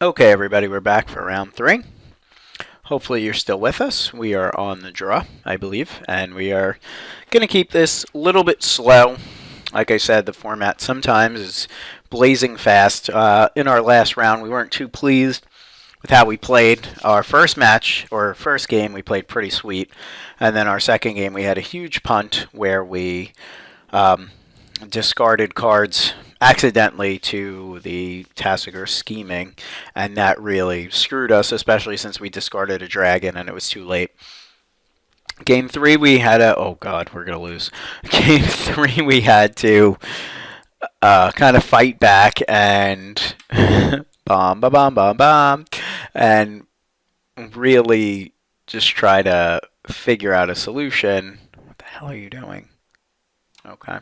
Okay, everybody, we're back for round 3. Hopefully you're still with us. We are on the draw, I believe, and we are going to keep this a little bit slow. Like I said, the format sometimes is blazing fast. In our last round, we weren't too pleased with how we played. Our first match, or first game, we played pretty sweet. And then our second game, we had a huge punt where we discarded cards accidentally to the Tassiger scheming, and that really screwed us, especially since we discarded a dragon and it was too late. Game 3, we had a... Oh, God, we're going to lose. Game 3, we had to kind of fight back and... bomb, ba bomb, bomb, bomb. And really just try to figure out a solution. What the hell are you doing? Okay.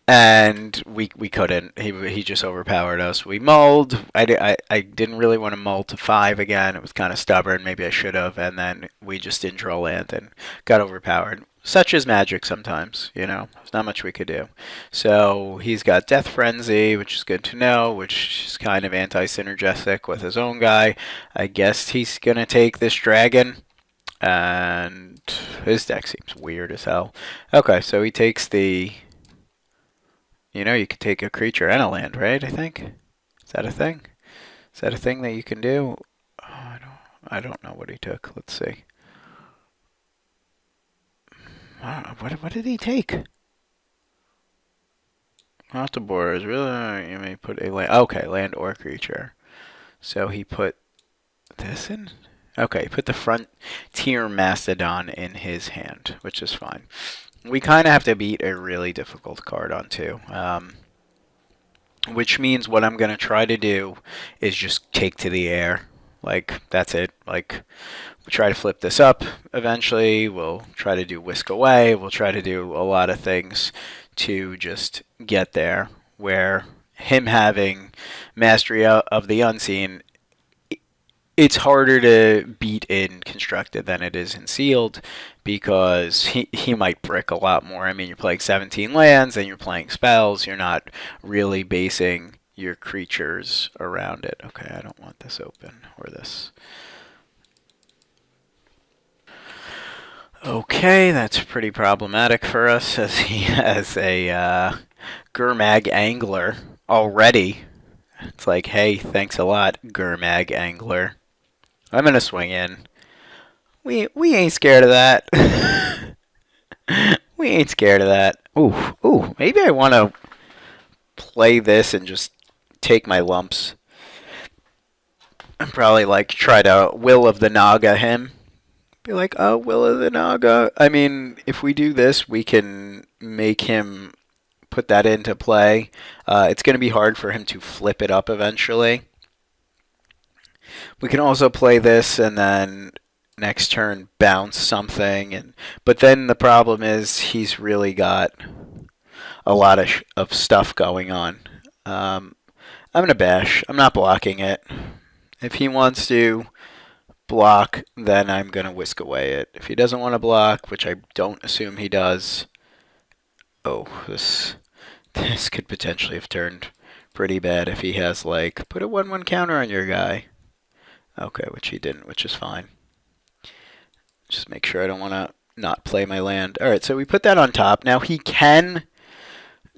And we couldn't. He just overpowered us. We mulled. I didn't really want to mull to 5 again. It was kind of stubborn. Maybe I should have. And then we just didn't draw land and got overpowered. Such is magic sometimes, you know. There's not much we could do. So he's got Death Frenzy, which is good to know, which is kind of anti-synergistic with his own guy. I guess he's going to take this dragon. And his deck seems weird as hell. Okay, so he takes the... You know, you could take a creature and a land, right? I think. Is that a thing? Is that a thing that you can do? Oh, I don't know what he took. Let's see. What did he take? Not the borders. Really? You may put a land. Okay, land or creature. So he put this in? Okay, he put the Frontier Mastodon in his hand, which is fine. We kind of have to beat a really difficult card on 2. Which means what I'm going to try to do is just take to the air. Like, that's it. Like, we'll try to flip this up eventually. We'll try to do Whisk Away. We'll try to do a lot of things to just get there. Where him having Mastery of the Unseen, it's harder to beat in Constructed than it is in Sealed because he might brick a lot more. I mean, you're playing 17 lands and you're playing spells. You're not really basing your creatures around it. Okay, I don't want this open or this. Okay, that's pretty problematic for us as he has a Gurmag Angler already. It's like, hey, thanks a lot, Gurmag Angler. I'm going to swing in. We ain't scared of that. We ain't scared of that. Ooh, maybe I want to play this and just take my lumps. And probably, like, try to Will of the Naga him. Be like, oh, Will of the Naga. I mean, if we do this, we can make him put that into play. It's going to be hard for him to flip it up eventually. We can also play this and then next turn bounce something. But then the problem is he's really got a lot of stuff going on. I'm going to bash. I'm not blocking it. If he wants to block, then I'm going to Whisk Away it. If he doesn't want to block, which I don't assume he does, oh, this could potentially have turned pretty bad if he has, like, put a 1/1 counter on your guy. Okay, which he didn't, which is fine. Just make sure I don't want to not play my land. Alright, so we put that on top. Now he can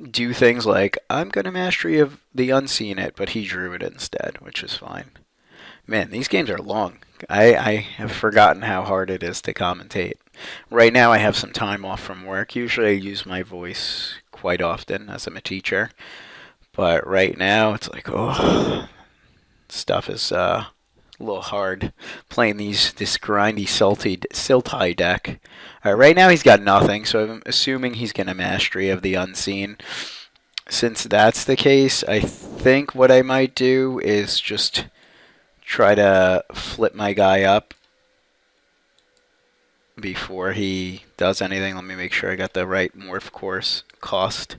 do things like, I'm going to Mastery of the Unseen it, but he drew it instead, which is fine. Man, these games are long. I have forgotten how hard it is to commentate. Right now I have some time off from work. Usually I use my voice quite often as I'm a teacher. But right now it's like, oh, stuff is... a little hard playing this grindy Sultai deck. Alright, right now he's got nothing, so I'm assuming he's going to Mastery of the Unseen. Since that's the case, I think what I might do is just try to flip my guy up before he does anything. Let me make sure I got the right morph course cost.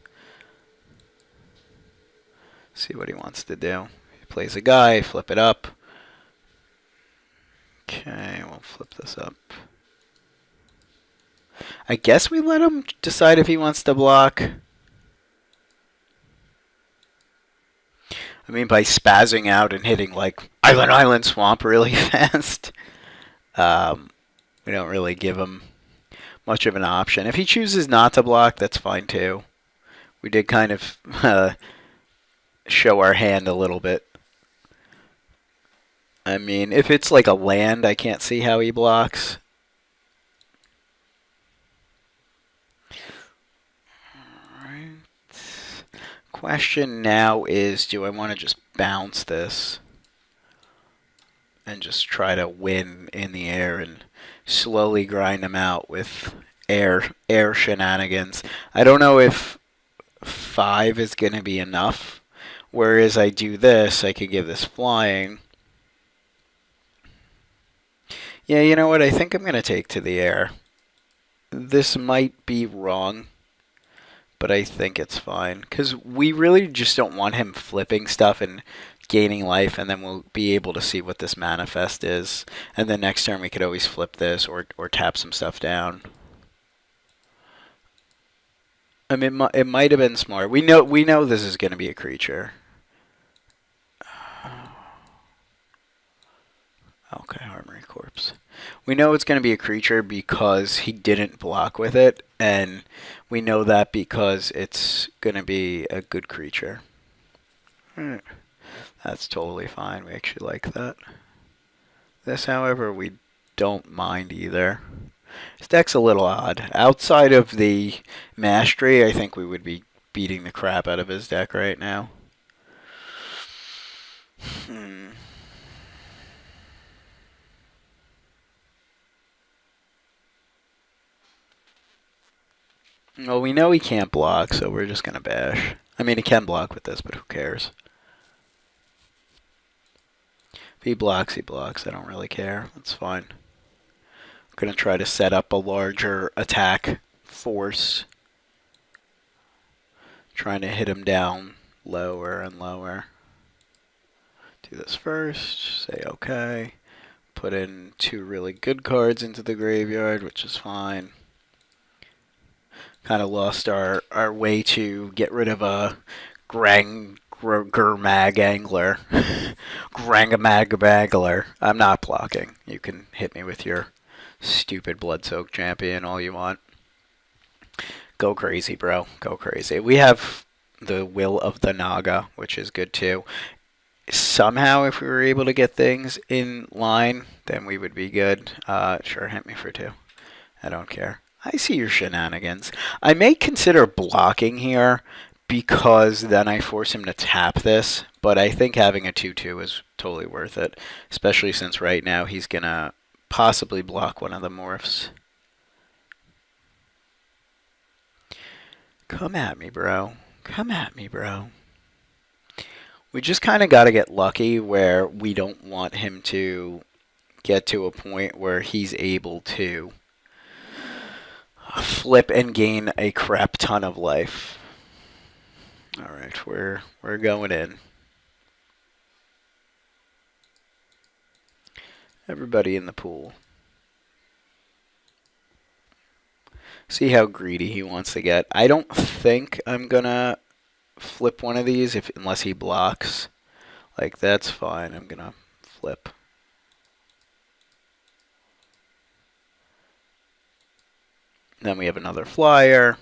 See what he wants to do. He plays a guy, flip it up. Okay, we'll flip this up. I guess we let him decide if he wants to block. I mean, by spazzing out and hitting, like, Island Swamp really fast. Um, we don't really give him much of an option. If he chooses not to block, that's fine too. We did kind of show our hand a little bit. I mean, if it's like a land, I can't see how he blocks. Alright. Question now is, do I want to just bounce this and just try to win in the air and slowly grind him out with air shenanigans? I don't know if 5 is going to be enough. Whereas I do this, I could give this flying. Yeah, you know what? I think I'm going to take to the air. This might be wrong, but I think it's fine. Because we really just don't want him flipping stuff and gaining life, and then we'll be able to see what this manifest is. And then next turn we could always flip this or tap some stuff down. I mean, it might have been smart. We know this is going to be a creature. Okay, Armory Corpse. We know it's going to be a creature because he didn't block with it, and we know that because it's going to be a good creature. That's totally fine. We actually like that. This, however, we don't mind either. This deck's a little odd. Outside of the mastery, I think we would be beating the crap out of his deck right now. Well, we know he can't block, so we're just going to bash. I mean, he can block with this, but who cares? If he blocks, he blocks. I don't really care. That's fine. I'm going to try to set up a larger attack force. Trying to hit him down lower and lower. Do this first. Say okay. Put in 2 really good cards into the graveyard, which is fine. Kind of lost our way to get rid of a Gurmag Angler. Grangamag. I'm not blocking. You can hit me with your stupid Blood-Soaked Champion all you want. Go crazy, bro. Go crazy. We have the Will of the Naga, which is good too. Somehow, if we were able to get things in line, then we would be good. Sure, hit me for 2. I don't care. I see your shenanigans. I may consider blocking here because then I force him to tap this, but I think having a 2/2 is totally worth it, especially since right now he's going to possibly block one of the morphs. Come at me, bro. Come at me, bro. We just kind of got to get lucky where we don't want him to get to a point where he's able to flip and gain a crap ton of life. All right, we're going in. Everybody in the pool. See how greedy he wants to get. I don't think I'm gonna flip one of these unless he blocks. Like, that's fine. I'm gonna flip. Then we have another flyer.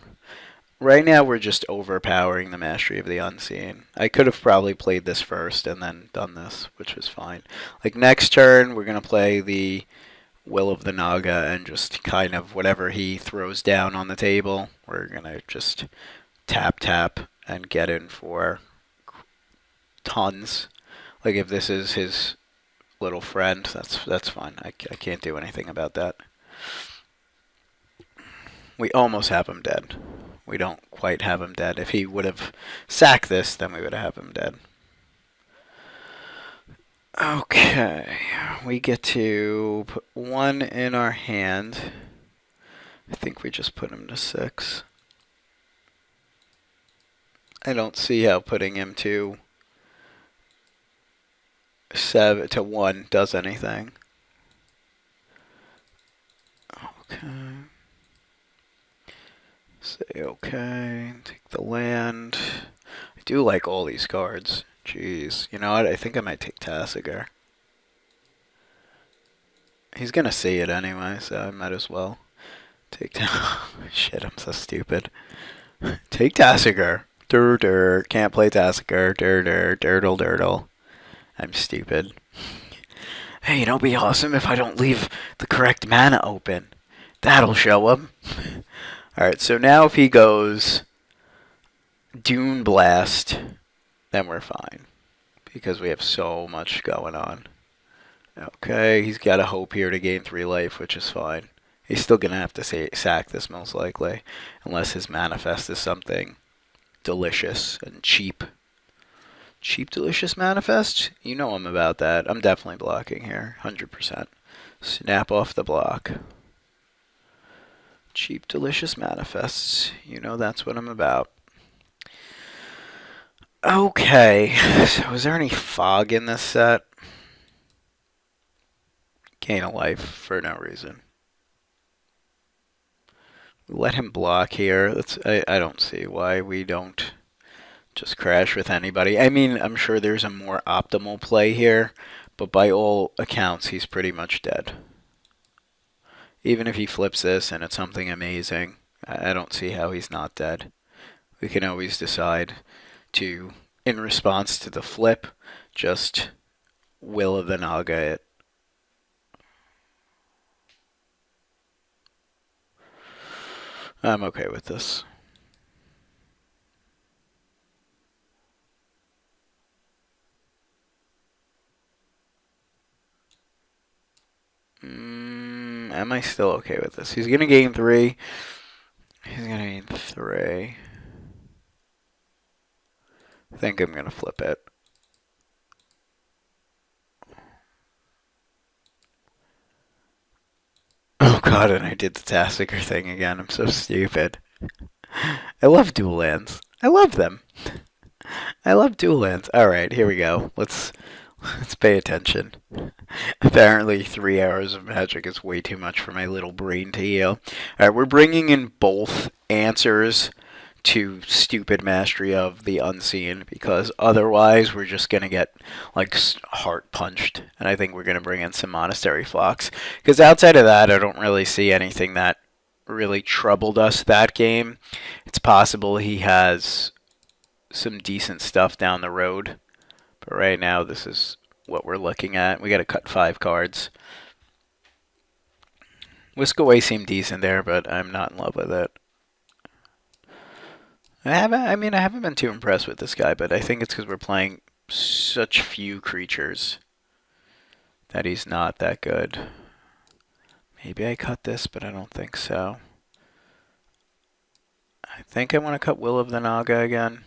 Right now we're just overpowering the Mastery of the Unseen. I could have probably played this first and then done this, which was fine. Like, next turn we're going to play the Will of the Naga and just kind of whatever he throws down on the table, we're going to just tap and get in for tons. Like, if this is his little friend, that's fine. I can't do anything about that. We almost have him dead. We don't quite have him dead. If he would have sacked this, then we would have him dead. Okay. We get to put 1 in our hand. I think we just put him to 6. I don't see how putting him to 1 does anything. Okay. Say okay, take the land. I do like all these cards. Jeez. You know what? I think I might take Tassiger. He's gonna see it anyway, so I might as well take down. Shit, I'm so stupid. Take Tassiger. Can't play Tassiger. Dirtle. I'm stupid. Hey, it'll be awesome if I don't leave the correct mana open. That'll show him. Alright, so now if he goes Dune Blast, then we're fine. Because we have so much going on. Okay, he's got a hope here to gain 3 life, which is fine. He's still going to have to sack this most likely. Unless his manifest is something delicious and cheap. Cheap, delicious manifest? You know I'm about that. I'm definitely blocking here. 100%. Snap off the block. Cheap, delicious manifests. You know that's what I'm about. Okay. So is there any fog in this set? Gain a life for no reason. Let him block here. I don't see why we don't just crash with anybody. I mean, I'm sure there's a more optimal play here, but by all accounts, he's pretty much dead. Even if he flips this and it's something amazing, I don't see how he's not dead. We can always decide to, in response to the flip, just Will of the Naga it. I'm okay with this. Am I still okay with this? He's going to gain 3. He's going to gain 3. I think I'm going to flip it. Oh god, and I did the Tassiger thing again. I'm so stupid. I love dual lands. I love them. I love dual lands. Alright, here we go. Let's pay attention. Apparently 3 hours of Magic is way too much for my little brain to heal. Alright, we're bringing in both answers to stupid mastery of the unseen, because otherwise we're just going to get like heart punched, and I think we're going to bring in some Monastery Flocks, because outside of that I don't really see anything that really troubled us that game. It's possible he has some decent stuff down the road, but right now this is what we're looking at. We got to cut 5 cards. Whisk Away seemed decent there, but I'm not in love with it. I haven't been too impressed with this guy, but I think it's because we're playing such few creatures that he's not that good. Maybe I cut this, but I don't think so. I think I want to cut Will of the Naga again.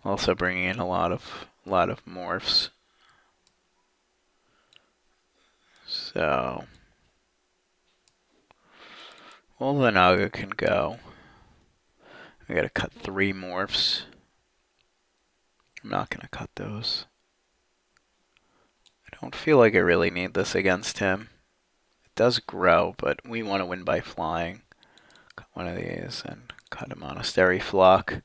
Also bringing in a lot of morphs. So Will of the Naga can go. We gotta cut 3 morphs. I'm not gonna cut those. I don't feel like I really need this against him. It does grow, but we want to win by flying. Cut one of these and cut a Monastery Flock.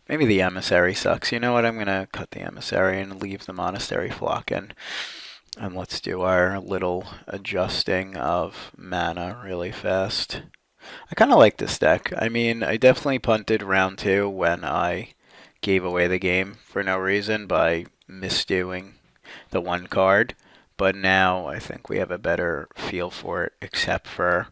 Maybe the Emissary sucks. You know what? I'm gonna cut the Emissary and leave the Monastery Flock in. And let's do our little adjusting of mana really fast. I kind of like this deck. I mean, I definitely punted round 2 when I gave away the game for no reason by misdoing the 1 card. But now I think we have a better feel for it, except for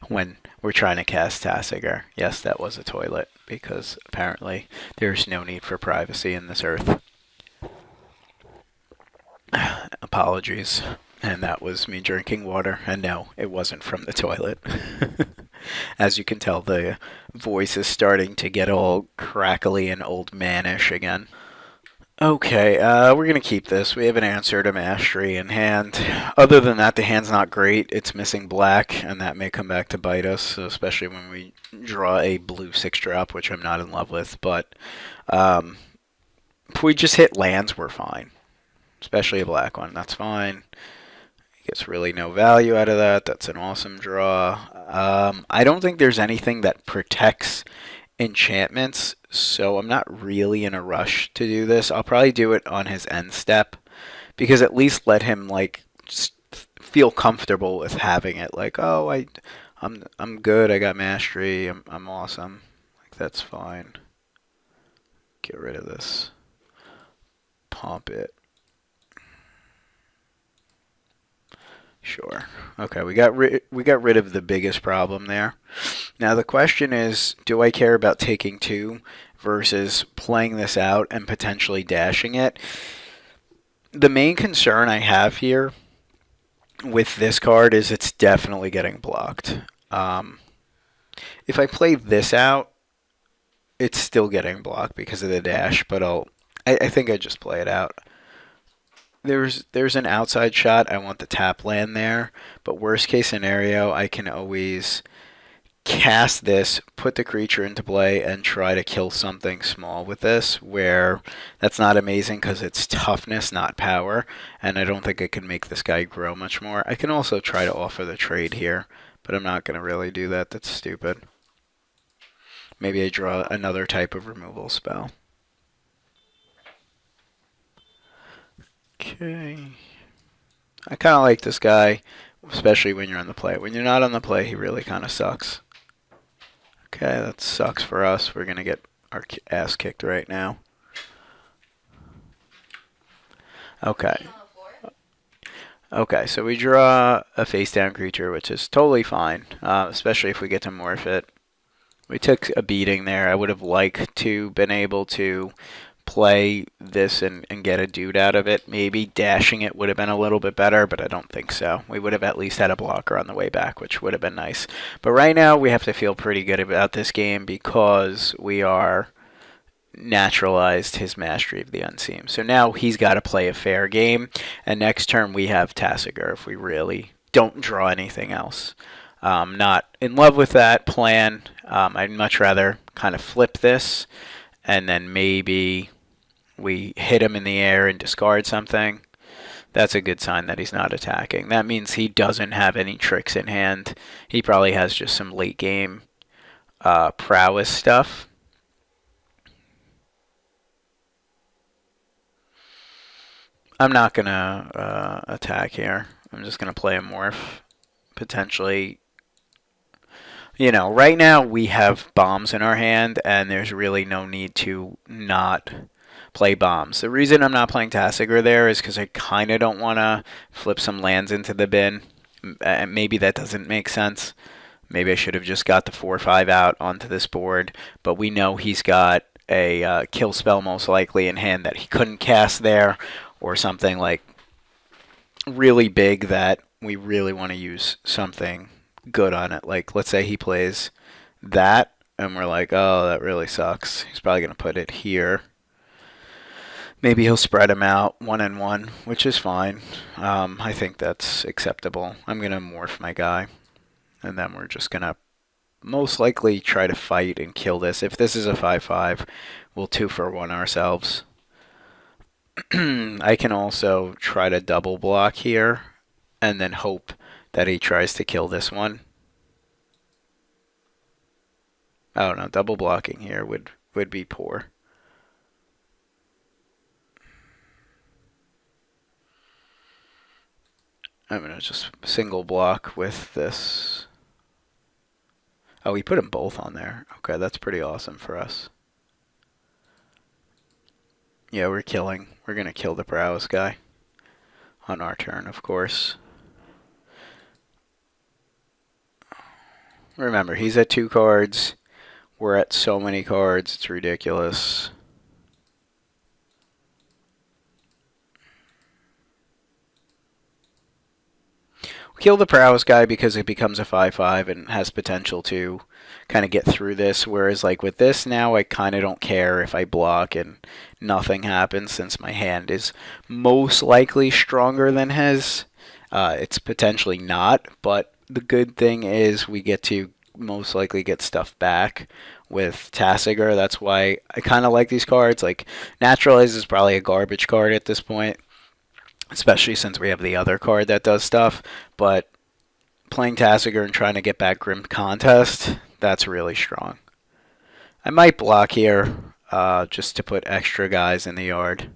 when we're trying to cast Tassiger. Yes, that was a toilet, because apparently there's no need for privacy in this earth. Apologies. And that was me drinking water. And no, it wasn't from the toilet. As you can tell, the voice is starting to get all crackly and old manish again. Okay, we're going to keep this. We have an answer to Mastery in hand. Other than that, the hand's not great. It's missing black, and that may come back to bite us, especially when we draw a blue 6-drop, which I'm not in love with. But if we just hit lands, we're fine. Especially a black one. That's fine. Gets really no value out of that. That's an awesome draw. I don't think there's anything that protects enchantments, so I'm not really in a rush to do this. I'll probably do it on his end step, because at least let him like just feel comfortable with having it. Like, oh, I'm good. I got mastery. I'm awesome. Like that's fine. Get rid of this. Pump it. Sure. Okay, we got rid of the biggest problem there. Now the question is, do I care about taking two versus playing this out and potentially dashing it? The main concern I have here with this card is it's definitely getting blocked. Um, if I play this out, it's still getting blocked because of the dash, but I think I just play it out. There's an outside shot. I want the tap land there, but worst case scenario, I can always cast this, put the creature into play, and try to kill something small with this, where that's not amazing because it's toughness, not power, and I don't think I can make this guy grow much more. I can also try to offer the trade here, but I'm not going to really do that. That's stupid. Maybe I draw another type of removal spell. Okay. I kind of like this guy, especially when you're on the play. When you're not on the play, he really kind of sucks. Okay, that sucks for us. We're going to get our ass kicked right now. Okay. Okay, so we draw a face-down creature, which is totally fine, especially if we get to morph it. We took a beating there. I would have liked to been able to play this and get a dude out of it. Maybe dashing it would have been a little bit better, but I don't think so. We would have at least had a blocker on the way back, which would have been nice. But right now, we have to feel pretty good about this game because we are naturalized his mastery of the unseen. So now he's got to play a fair game, and next turn we have Tassiger if we really don't draw anything else. Not in love with that plan. I'd much rather kind of flip this, and then maybe we hit him in the air and discard something. That's a good sign that he's not attacking. That means he doesn't have any tricks in hand. He probably has just some late game prowess stuff. I'm not going to attack here. I'm just going to play a morph. Potentially, you know, right now we have bombs in our hand, and there's really no need to not play bombs. The reason I'm not playing Tassiger there is because I kind of don't want to flip some lands into the bin. Maybe that doesn't make sense. Maybe I should have just got the 4/5 out onto this board, but we know he's got a kill spell most likely in hand that he couldn't cast there, or something like really big that we really want to use something good on it. Like, let's say he plays that, and we're like, oh, that really sucks. He's probably going to put it here. Maybe he'll spread them out 1 and 1, which is fine. I think that's acceptable. I'm going to morph my guy, and then we're just going to most likely try to fight and kill this. If this is a 5/5, we'll 2-for-1 ourselves. I can also try to double block here and then hope that he tries to kill this one. Oh no, double blocking here would be poor. I'm going to just single block with this. Oh, we put them both on there. Okay, that's pretty awesome for us. Yeah, we're going to kill the prowess guy on our turn, of course. Remember, he's at 2 cards. We're at so many cards, it's ridiculous. Kill the prowess guy because it becomes a 5/5 and has potential to kind of get through this, whereas like with this now I kind of don't care if I block and nothing happens since my hand is most likely stronger than his. It's potentially not, but the good thing is we get to most likely get stuff back with Tassiger. That's why I kind of like these cards. Like, Naturalize is probably a garbage card at this point, especially since we have the other card that does stuff. But playing Tassiger and trying to get back Grim Contest, that's really strong. I might block here just to put extra guys in the yard.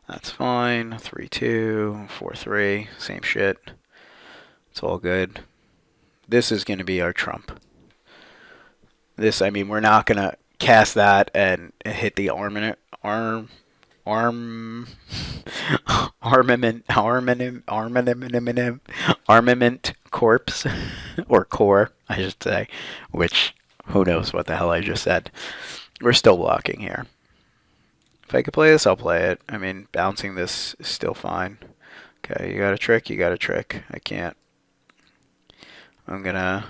That's fine. 3-2, 4-3, same shit. It's all good. This is going to be our trump. This, I mean, we're not going to cast that and hit the arm arm armament corpse or core, I should say, which who knows what the hell I just said. We're still blocking here. If I could play this, I'll play it. I mean, bouncing this is still fine. Okay, you got a trick, you got a trick. I can't. I'm gonna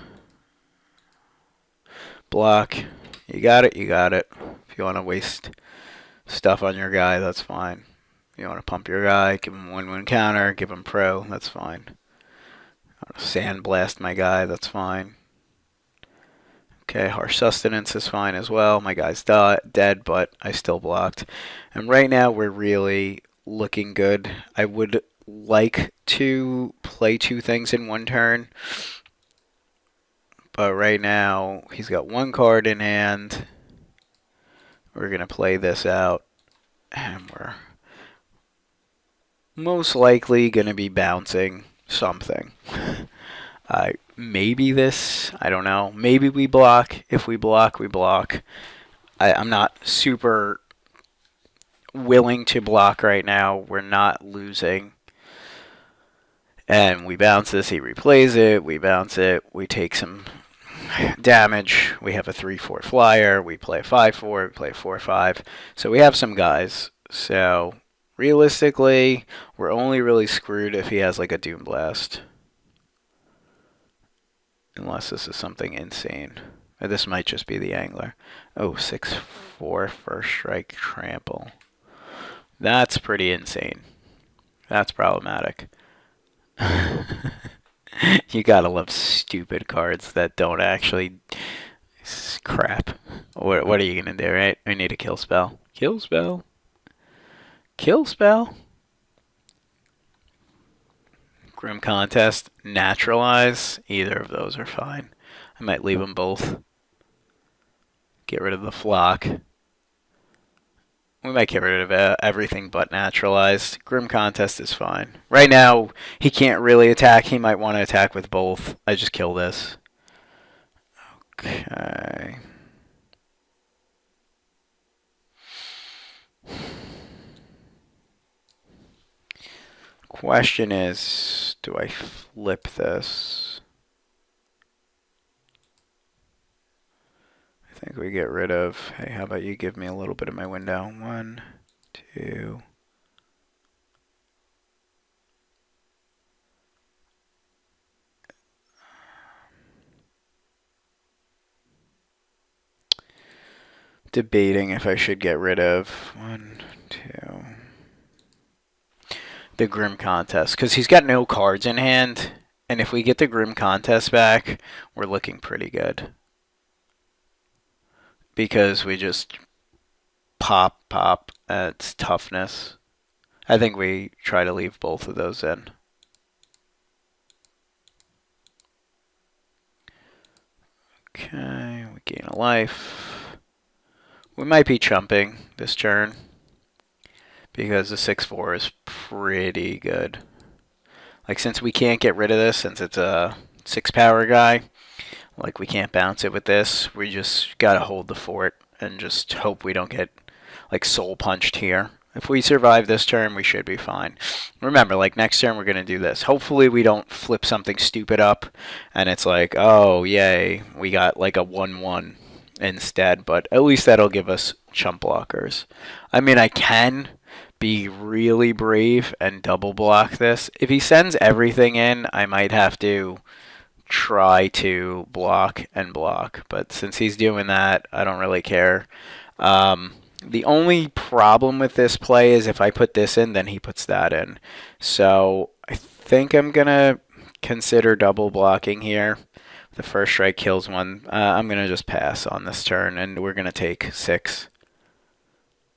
block. You got it, you got it. If you want to waste stuff on your guy, that's fine. You want to pump your guy, give him 1-1 counter, give him pro, that's fine. Sandblast my guy, that's fine. Okay, harsh sustenance is fine as well. My guy's dead, but I still blocked. And right now we're really looking good. I would like to play two things in one turn. But right now he's got one card in hand. We're going to play this out. And we're most likely going to be bouncing something. Maybe this, I don't know. Maybe we block. If we block, we block. I'm not super willing to block right now. We're not losing. And we bounce this, he replays it, we bounce it, we take some damage. We have a 3-4 flyer, we play a 5-4, we play a 4-5. So we have some guys. So realistically, we're only really screwed if he has like a Doom Blast. Unless this is something insane. Or this might just be the angler. Oh, 6-4 first strike trample. That's pretty insane. That's problematic. You gotta love stupid cards that don't actually... Crap. What are you gonna do, right? I need a kill spell. Kill spell. Kill spell. Grim Contest, Naturalize, either of those are fine. I might leave them both. Get rid of the Flock. We might get rid of everything but Naturalized. Grim Contest is fine. Right now, he can't really attack. He might want to attack with both. I just kill this. Okay. Question is, do I flip this? I think we get rid of, hey, how about you give me a little bit of my window? 1, 2. Debating if I should get rid of 1, 2. The Grim Contest, because he's got no cards in hand, and if we get the Grim Contest back, we're looking pretty good. Because we just pop at toughness. I think we try to leave both of those in. Okay, we gain a life. We might be chumping this turn because the 6-4 is pretty good. Like, since we can't get rid of this, since it's a 6-power guy, like, we can't bounce it with this. We just gotta hold the fort and just hope we don't get, like, soul punched here. If we survive this turn, we should be fine. Remember, like, next turn we're gonna do this. Hopefully we don't flip something stupid up, and it's like, oh, yay, we got, like, a 1-1 instead, but at least that'll give us chump blockers. I mean, I can be really brave and double block this. If he sends everything in, I might have to try to block and block, but since he's doing that, I don't really care. The only problem with this play is if I put this in, then he puts that in. So I think I'm gonna consider double blocking here. The first strike kills one. I'm gonna just pass on this turn, and we're gonna take 6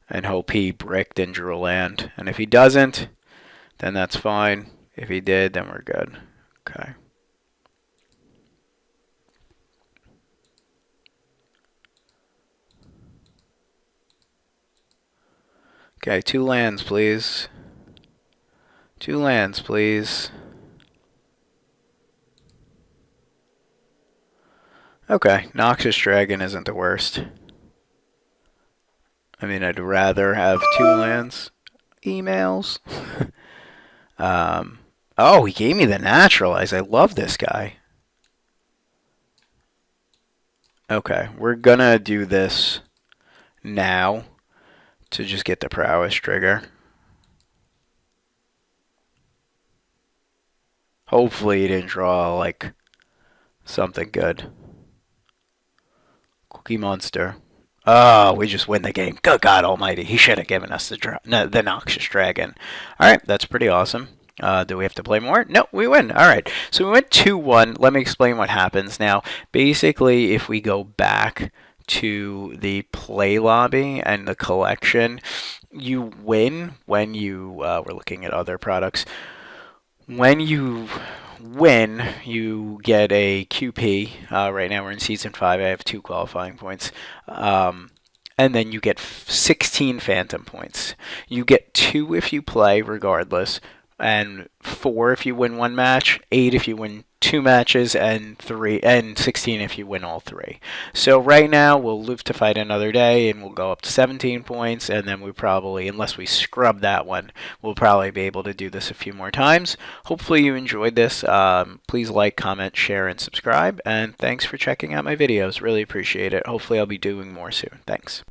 and hope he bricked and drew a land. And if he doesn't, then that's fine. If he did, then we're good. Okay. Okay, 2 lands, please. 2 lands, please. Okay, Noxious Dragon isn't the worst. I mean, I'd rather have 2 lands. Emails. Oh, he gave me the Naturalize. I love this guy. Okay, we're gonna do this now to just get the Prowess trigger. Hopefully he didn't draw, like, something good. Cookie Monster. Oh, we just win the game. Good God Almighty. He should have given us the Noxious Dragon. All right, that's pretty awesome. Do we have to play more? No, we win. All right. So we went 2-1. Let me explain what happens. Now, basically, if we go back to the play lobby and the collection, you win when you, we're looking at other products. When you win, you get a QP. Right now we're in Season 5. I have 2 qualifying points. And then you get 16 Phantom points. You get 2 if you play, regardless, and 4 if you win 1 match, 8 if you win 2 matches, and 16 if you win all 3. So right now we'll live to fight another day, and we'll go up to 17 points, and then we probably, unless we scrub that one, we'll probably be able to do this a few more times. Hopefully you enjoyed this. Please like, comment, share, and subscribe, and thanks for checking out my videos. Really appreciate it. Hopefully I'll be doing more soon. Thanks.